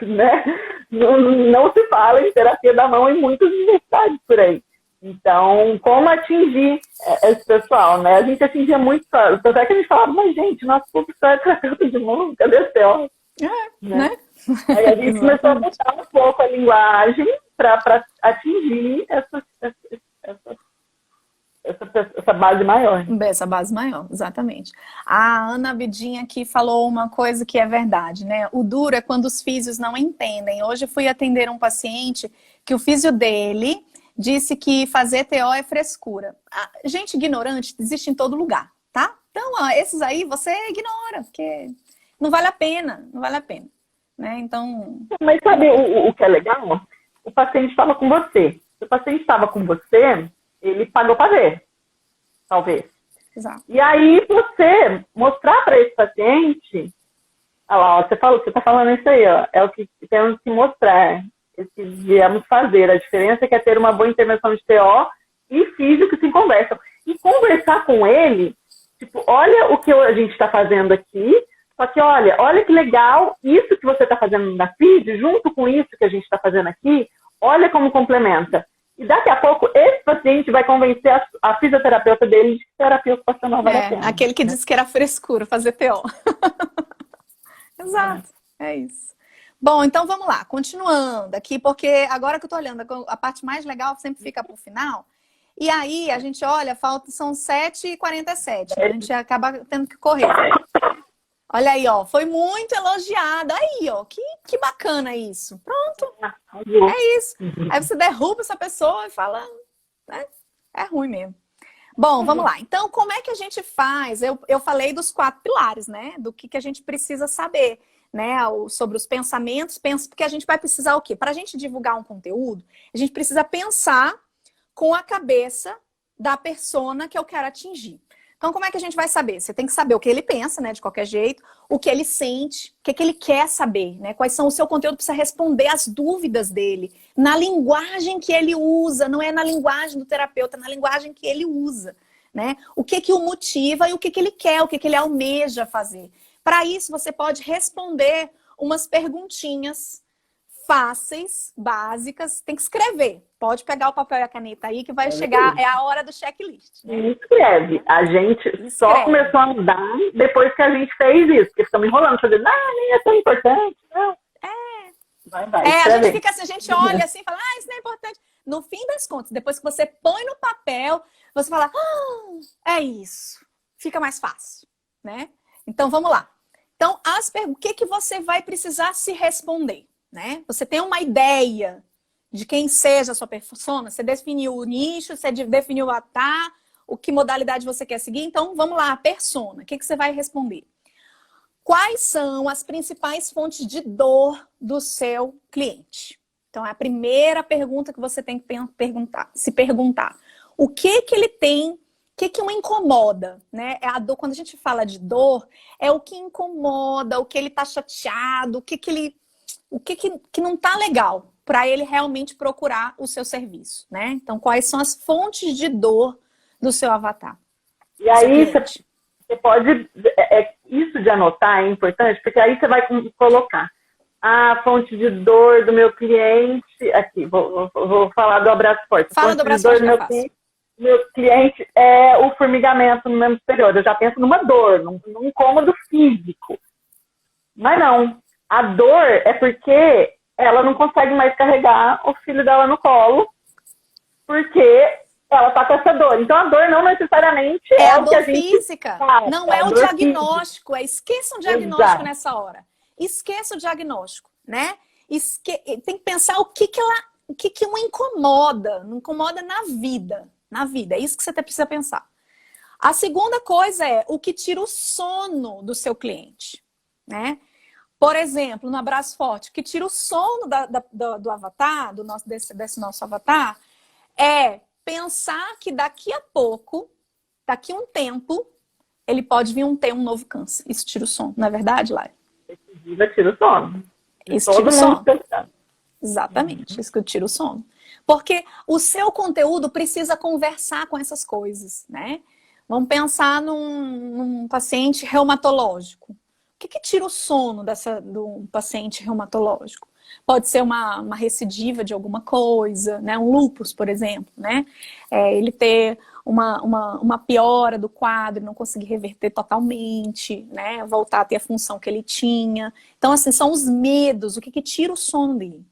né? Não se fala em terapia da mão em muitas universidades por aí. Então, como atingir esse pessoal, né? A gente atingia muito, tanto é que a gente falava, mas gente, nosso público é terapeuta de mão, cadê o céu? Né? Aí a gente começou a mudar um pouco a linguagem para atingir essa base maior. Essa base maior, exatamente. A Ana Abidinha aqui falou uma coisa que é verdade, né? O duro é quando os físios não entendem. Hoje fui atender um paciente que o físio dele disse que fazer TO é frescura. Gente ignorante existe em todo lugar, tá? Então, esses aí você ignora, porque não vale a pena, não vale a pena, né? Então... Mas sabe o que é legal? O paciente estava com você. Se o paciente estava com você, ele pagou para ver, talvez. Exato. E aí você mostrar para esse paciente, olha lá, ó, você está falando isso aí, ó, é o que temos que mostrar, o que viemos fazer. A diferença é que é ter uma boa intervenção de TO e físico que se conversam. E conversar com ele, tipo, olha o que a gente está fazendo aqui, só que olha que legal, isso que você está fazendo na físio, junto com isso que a gente está fazendo aqui, olha como complementa. E daqui a pouco, esse paciente vai convencer a fisioterapeuta dele de que terapia ocupacional vale a pena. Aquele que disse que era frescura fazer TO. Exato, é isso. Bom, então vamos lá, continuando aqui, porque agora que eu tô olhando, a parte mais legal sempre fica pro final. E aí a gente olha, são 7h47, a gente acaba tendo que correr. Olha aí, ó, foi muito elogiada. Aí, ó, que bacana isso. Pronto, é isso. Aí você derruba essa pessoa e fala, né? É ruim mesmo. Bom, vamos lá. Então, como é que a gente faz? Eu falei dos 4 pilares, né? Do que a gente precisa saber, né? Sobre os pensamentos. Porque a gente vai precisar o quê? Para a gente divulgar um conteúdo, a gente precisa pensar com a cabeça da persona que eu quero atingir. Então, como é que a gente vai saber? Você tem que saber o que ele pensa, né? De qualquer jeito, o que ele sente, o que ele quer saber, né? Quais são o seu conteúdo, precisa responder as dúvidas dele, na linguagem que ele usa, não é na linguagem do terapeuta, é na linguagem que ele usa, né? O que o motiva e o que ele quer, o que ele almeja fazer. Para isso, você pode responder umas perguntinhas fáceis, básicas, tem que escrever. Pode pegar o papel e a caneta aí que vai chegar, é a hora do checklist. Né? Escreve. A gente só começou a mudar depois que a gente fez isso, porque estamos enrolando, fazendo, nem é tão importante, não. Vai, a gente fica assim, a gente olha assim e fala, isso não é importante. No fim das contas, depois que você põe no papel, você fala, é isso. Fica mais fácil, né? Então, vamos lá. Então, o que você vai precisar se responder, né? Você tem uma ideia de quem seja a sua persona? Você definiu o nicho, você definiu o avatar, que modalidade você quer seguir? Então, vamos lá, a persona. O que você vai responder? Quais são as principais fontes de dor do seu cliente? Então, é a primeira pergunta que você tem que se perguntar. O que ele tem, o que o incomoda, né? A dor, quando a gente fala de dor, é o que incomoda, o que ele tá chateado, o que não tá legal para ele realmente procurar o seu serviço, né? Então, quais são as fontes de dor do seu avatar? E aí, você pode... isso de anotar é importante, porque aí você vai colocar a fonte de dor do meu cliente... Aqui, vou falar do abraço forte. Fala do abraço forte, meu cliente é o formigamento no membro superior. Eu já penso numa dor, num incômodo físico. Mas não. A dor é porque ela não consegue mais carregar o filho dela no colo, porque ela tá com essa dor. Então, a dor não necessariamente é o que a gente... física, não é o diagnóstico. Esqueça o diagnóstico nessa hora. Esqueça o diagnóstico, né? Tem que pensar o que o incomoda. Não incomoda na vida. Na vida. É isso que você precisa pensar. A segunda coisa é o que tira o sono do seu cliente, né? Por exemplo, no abraço forte, o que tira o sono do avatar, desse nosso avatar, é pensar que daqui a pouco, daqui a um tempo, ele pode vir ter um novo câncer. Isso tira o sono, não é verdade, Lari? Isso tira o sono. Isso tira o sono. Exatamente, isso que tira o sono. Porque o seu conteúdo precisa conversar com essas coisas, né? Vamos pensar num paciente reumatológico. O que tira o sono do paciente reumatológico? Pode ser uma recidiva de alguma coisa, né? Um lúpus, por exemplo, né? Ele ter uma piora do quadro, não conseguir reverter totalmente, né? Voltar a ter a função que ele tinha. Então, assim, são os medos, o que tira o sono dele.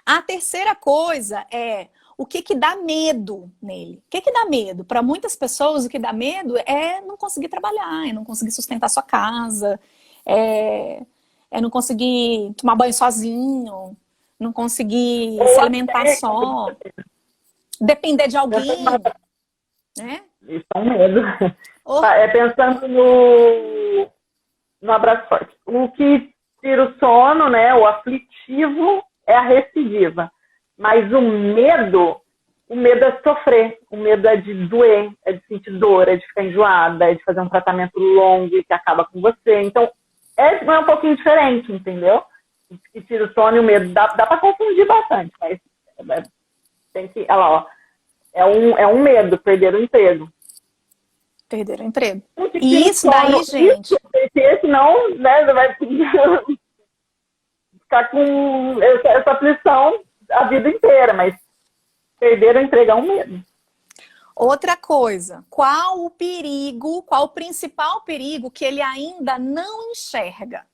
A terceira coisa é o que dá medo nele. O que dá medo? Para muitas pessoas, o que dá medo é não conseguir trabalhar, é não conseguir sustentar sua casa, é não conseguir tomar banho sozinho, não conseguir se alimentar só, depender de alguém, né? Isso é um medo. Oh. Pensando no abraço forte. O que tira o sono, né, o aflitivo, é a recidiva. Mas o medo é sofrer. O medo é de doer, é de sentir dor, é de ficar enjoada, é de fazer um tratamento longo e que acaba com você. Então, é um pouquinho diferente, entendeu? O que tira o sono e o medo. Dá para confundir bastante, mas tem que... Olha lá, ó. É um medo, perder o emprego. Perder o emprego. E isso daí, gente... Porque senão, né, você vai ficar com essa aflição a vida inteira, mas perder o emprego é um medo. Outra coisa, qual o principal perigo que ele ainda não enxerga?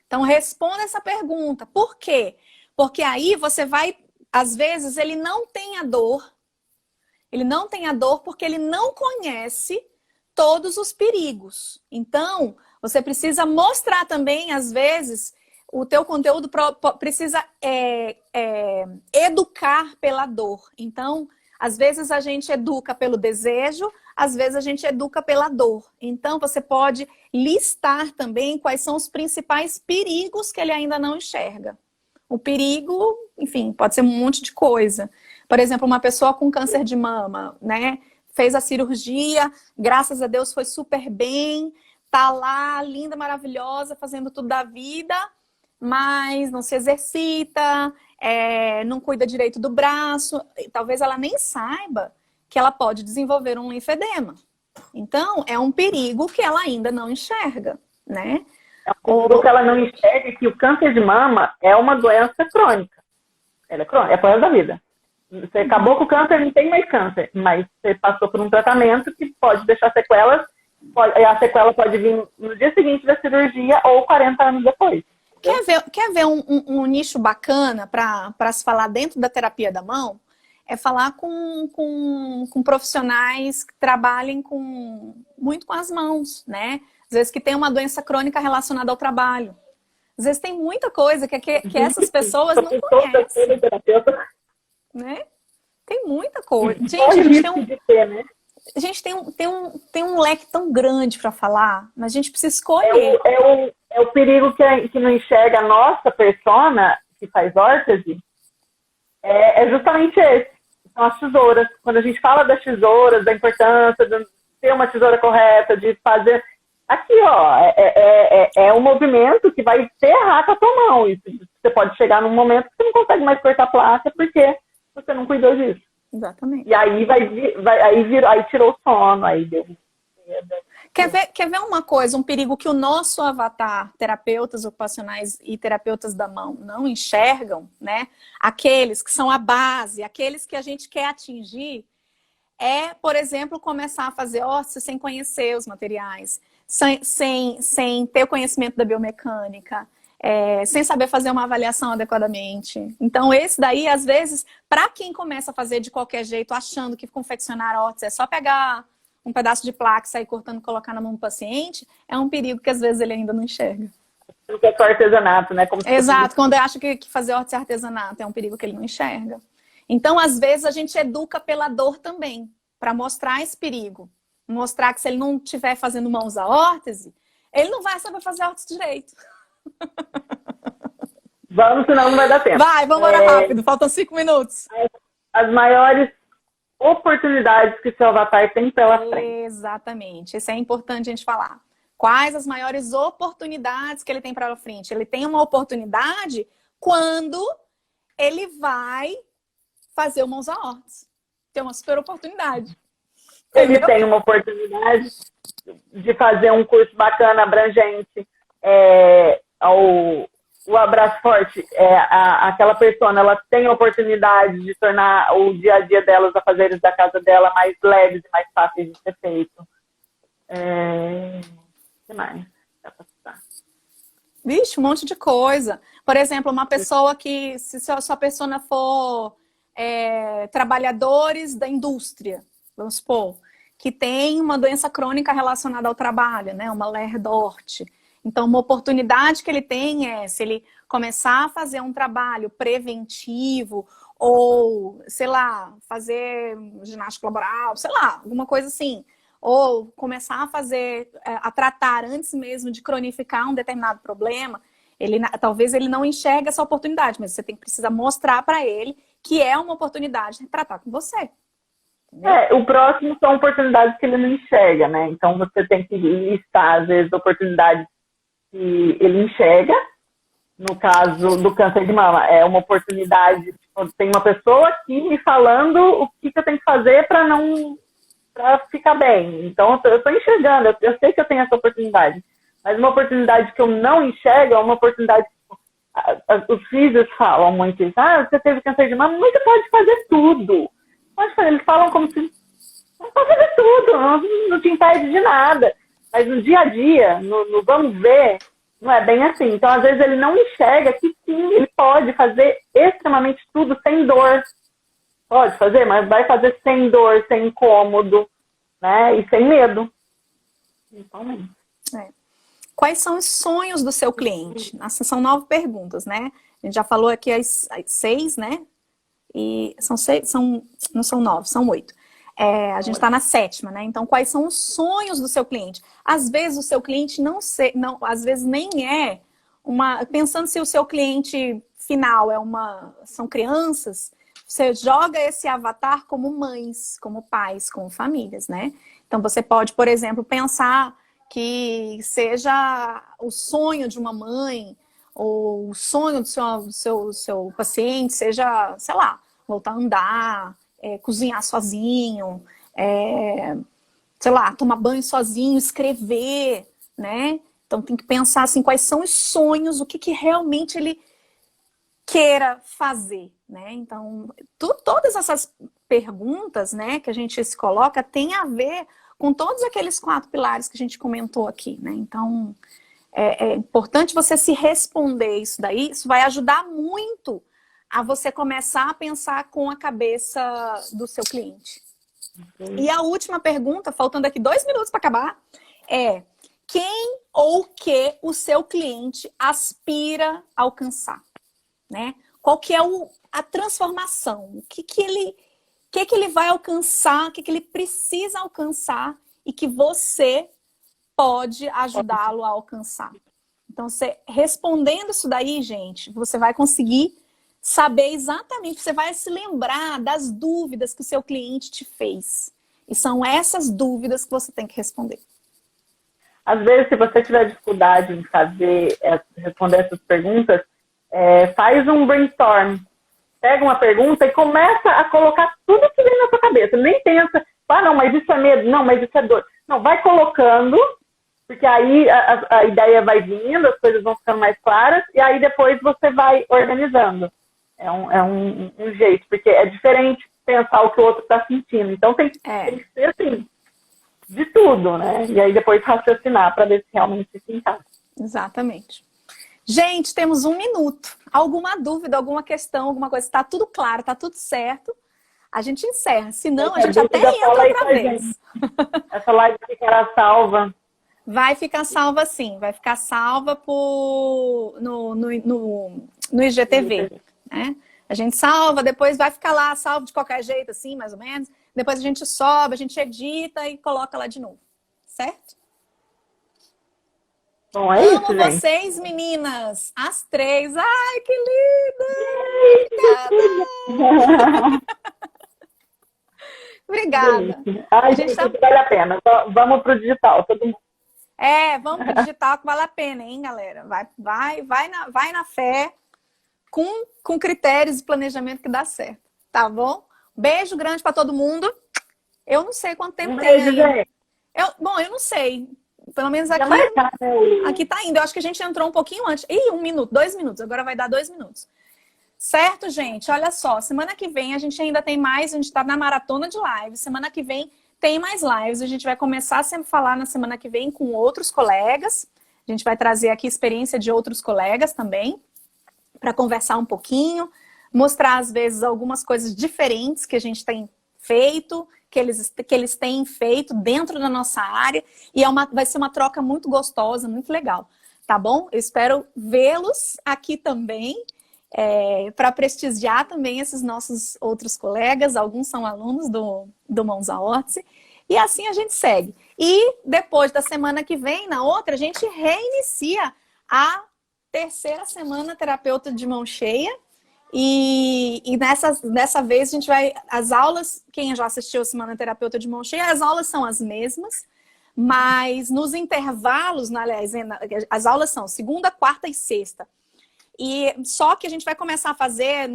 Então, responda essa pergunta. Por quê? Porque aí você vai, às vezes, ele não tem a dor porque ele não conhece todos os perigos. Então, você precisa mostrar também, às vezes, o teu conteúdo precisa educar pela dor. Então, às vezes a gente educa pelo desejo, às vezes a gente educa pela dor. Então, você pode listar também quais são os principais perigos que ele ainda não enxerga. O perigo, enfim, pode ser um monte de coisa. Por exemplo, uma pessoa com câncer de mama, né? Fez a cirurgia, graças a Deus foi super bem, tá lá, linda, maravilhosa, fazendo tudo da vida, mas não se exercita, não cuida direito do braço, talvez ela nem saiba que ela pode desenvolver um linfedema. Então, é um perigo que ela ainda não enxerga, né? É um perigo que ela não enxerga que o câncer de mama é uma doença crônica. Ela é crônica, é por resto da vida. Você acabou com o câncer, não tem mais câncer, mas você passou por um tratamento que pode deixar sequelas, a sequela pode vir no dia seguinte da cirurgia ou 40 anos depois. Quer ver um nicho bacana para se falar dentro da terapia da mão? É falar com profissionais que trabalhem muito com as mãos, né? Às vezes que tem uma doença crônica relacionada ao trabalho. Às vezes tem muita coisa que essas pessoas não conhecem. Né? Tem muita coisa. Gente, tem um leque tão grande para falar, mas a gente precisa escolher. É o perigo que não enxerga a nossa persona, que faz órtese, é justamente esse. São as tesouras. Quando a gente fala das tesouras, da importância de ter uma tesoura correta, de fazer... Aqui, ó, é um movimento que vai ferrar com a tua mão. E você pode chegar num momento que você não consegue mais cortar placa porque você não cuidou disso. Exatamente. E aí aí tirou o sono, aí deu... Quer ver uma coisa, um perigo que o nosso avatar, terapeutas ocupacionais e terapeutas da mão, não enxergam, né? Aqueles que são a base, aqueles que a gente quer atingir, por exemplo, começar a fazer órtese sem conhecer os materiais, sem ter o conhecimento da biomecânica, sem saber fazer uma avaliação adequadamente. Então, esse daí, às vezes, para quem começa a fazer de qualquer jeito, achando que confeccionar órtese é só pegar um pedaço de placa, sair cortando e colocar na mão do paciente, é um perigo que às vezes ele ainda não enxerga. Porque é só artesanato, né? Exato, quando eu acho que fazer órtese é artesanato, é um perigo que ele não enxerga. Então, às vezes, a gente educa pela dor também, para mostrar esse perigo. Mostrar que se ele não estiver fazendo mãos à órtese, ele não vai saber fazer órtese direito. Vamos, senão não vai dar tempo. Vamos embora rápido, faltam 5 minutos. As maiores oportunidades que seu avatar tem pela frente. Exatamente, isso é importante a gente falar. Quais as maiores oportunidades que ele tem pela frente? Ele tem uma oportunidade quando ele vai fazer o mãos à órtese. Tem uma super oportunidade. Ele tem uma oportunidade de fazer um curso bacana, abrangente, o abraço forte, aquela pessoa, ela tem a oportunidade de tornar o dia a dia dela, os afazeres da casa dela mais leves e mais fáceis de ser feito. O que mais? Vixe, um monte de coisa. Por exemplo, uma pessoa que, se sua persona for trabalhadores da indústria, vamos supor, que tem uma doença crônica relacionada ao trabalho, né? Uma Lehrdort. Então, uma oportunidade que ele tem se ele começar a fazer um trabalho preventivo ou, sei lá, fazer ginástica laboral, sei lá, alguma coisa assim. Ou começar a fazer, a tratar antes mesmo de cronificar um determinado problema, talvez ele não enxergue essa oportunidade, mas você tem que precisar mostrar para ele que é uma oportunidade de tratar com você. O próximo são oportunidades que ele não enxerga, né? Então você tem que listar, às vezes, oportunidades que ele enxerga. No caso do câncer de mama, é uma oportunidade, tipo, tem uma pessoa aqui me falando o que eu tenho que fazer para ficar bem. Então eu estou enxergando, eu sei que eu tenho essa oportunidade. Mas uma oportunidade que eu não enxergo é uma oportunidade que os físicos falam muito isso. Você teve câncer de mama, mas você pode fazer tudo. Pode fazer, eles falam como se não pode fazer tudo, não te impede de nada. Mas no dia a dia, no vamos ver, não é bem assim. Então, às vezes, ele não enxerga que sim, ele pode fazer extremamente tudo sem dor. Pode fazer, mas vai fazer sem dor, sem incômodo, né? E sem medo. Principalmente. Quais são os sonhos do seu cliente? São 9 perguntas, né? A gente já falou aqui as 6, né? E são 6, não são 9, são 8. A gente está na 7ª, né? Então, quais são os sonhos do seu cliente? Às vezes, o seu cliente às vezes nem é pensando se o seu cliente final são crianças, você joga esse avatar como mães, como pais, como famílias, né? Então, você pode, por exemplo, pensar que seja o sonho de uma mãe, ou o sonho do seu paciente seja, sei lá, voltar a andar, cozinhar sozinho, sei lá, tomar banho sozinho, escrever, né? Então tem que pensar assim, quais são os sonhos, o que realmente ele queira fazer, né? Então, todas essas perguntas, né, que a gente se coloca, tem a ver com todos aqueles 4 pilares que a gente comentou aqui, né? Então, é importante você se responder isso daí, isso vai ajudar muito a você começar a pensar com a cabeça do seu cliente. E a última pergunta, faltando aqui 2 minutos para acabar, é quem ou que o seu cliente aspira a alcançar, né? Qual que é a transformação? O que ele vai alcançar, o que ele precisa alcançar e que você pode ajudá-lo a alcançar. Então, você respondendo isso daí, gente, você vai conseguir saber exatamente, você vai se lembrar das dúvidas que o seu cliente te fez. E são essas dúvidas que você tem que responder. Às vezes, se você tiver dificuldade em responder essas perguntas, faz um brainstorm. Pega uma pergunta e começa a colocar tudo que vem na sua cabeça. Nem pensa, não, mas isso é medo, não, mas isso é dor. Não, vai colocando, porque aí a ideia vai vindo, as coisas vão ficando mais claras, e aí depois você vai organizando. É um jeito, porque é diferente pensar o que o outro está sentindo. Então tem que ser assim, de tudo, né? E aí depois raciocinar para ver se realmente se encaixa. Exatamente. Gente, temos 1 minuto. Alguma dúvida, alguma questão, alguma coisa? Está tudo claro, está tudo certo. A gente encerra. Senão, a gente até entra outra vez. Essa live ficará salva. Vai ficar salva, sim. Vai ficar salva no IGTV. Né? A gente salva, depois vai ficar lá salvo de qualquer jeito, assim, mais ou menos. Depois a gente sobe, a gente edita e coloca lá de novo. Certo? Bom, é isso, Amo gente. vocês, meninas. As 3. Ai, que linda! Obrigada. Ai, gente, vale a pena. Vamos pro digital, todo mundo. Vamos pro digital que vale a pena, hein, galera? Vai na fé, com critérios e planejamento que dá certo. Tá bom? Beijo grande para todo mundo. Eu não sei quanto tempo tem aí. Gente. Eu não sei. Pelo menos Já aqui, marcar, né? aqui tá indo. Eu acho que a gente entrou um pouquinho antes. Ih, 1 minuto, 2 minutos. Agora vai dar 2 minutos. Certo, gente? Olha só, semana que vem a gente ainda tem mais, a gente tá na maratona de lives. Semana que vem tem mais lives. A gente vai começar a sempre falar na semana que vem com outros colegas. A gente vai trazer aqui experiência de outros colegas também, para conversar um pouquinho, mostrar às vezes algumas coisas diferentes que a gente tem feito, que eles têm feito dentro da nossa área. E vai ser uma troca muito gostosa, muito legal. Tá bom? Eu espero vê-los aqui também. Para prestigiar também esses nossos outros colegas, alguns são alunos do Mãos à Órtese, e assim a gente segue. E depois da semana que vem, na outra, a gente reinicia a terceira semana terapeuta de mão cheia, e dessa vez a gente vai, as aulas, quem já assistiu a semana terapeuta de mão cheia, as aulas são as mesmas, mas nos intervalos, aliás, as aulas são segunda, quarta e sexta. E só que a gente vai começar a fazer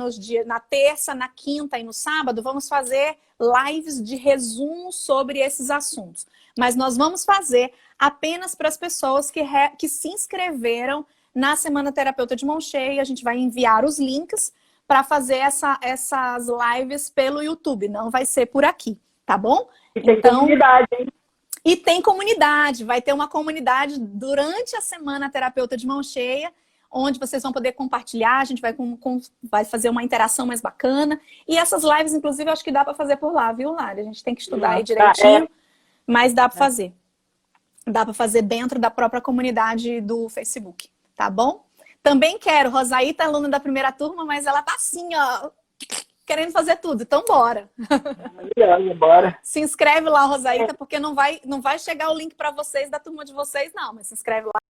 na terça, na quinta e no sábado, vamos fazer lives de resumo sobre esses assuntos. Mas nós vamos fazer apenas para as pessoas que se inscreveram na Semana Terapeuta de Mão Cheia. A gente vai enviar os links para fazer essas lives pelo YouTube. Não vai ser por aqui, tá bom? E tem comunidade, hein? E tem comunidade. Vai ter uma comunidade durante a Semana Terapeuta de Mão Cheia, onde vocês vão poder compartilhar, a gente vai fazer uma interação mais bacana. E essas lives, inclusive, eu acho que dá para fazer por lá, viu, Lari? A gente tem que estudar aí direitinho, mas dá para fazer. Dá para fazer dentro da própria comunidade do Facebook, tá bom? Também quero, Rosaíta, aluna da primeira turma, mas ela tá assim, ó, querendo fazer tudo, então bora. Bora. Se inscreve lá, Rosaíta, porque não vai chegar o link para vocês da turma de vocês, não, mas se inscreve lá.